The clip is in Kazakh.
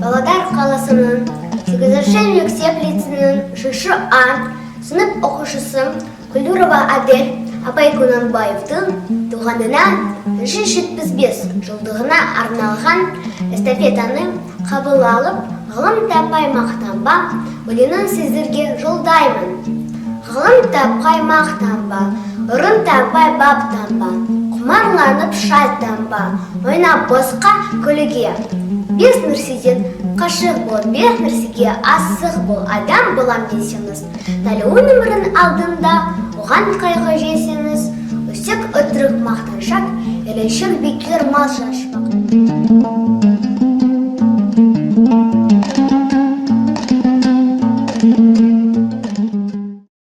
Павлодар қаласының 8-ші мектеп-лицейінің 6А сынып оқушысы Кулюрова Адель Апай Кунанбаевтың туғанына 175 жылдығына арналған эстафетаны қабыл алып, ғылым таппай мақтанба, өлеңін сіздерге жолдаймын. Ғылым таппай мақтанба, ұрын таппай баптанба, құмарланып шаттанба, ойнап босқа күліге. Бес нәрседен қашық бол, бес нәрсеге асық бол, адам болам десеңіз. Талуын өмірін алдында оған қайғы жесеңіз, өсек өтірік мақтаншақ, елешік бекер мал шашпақ.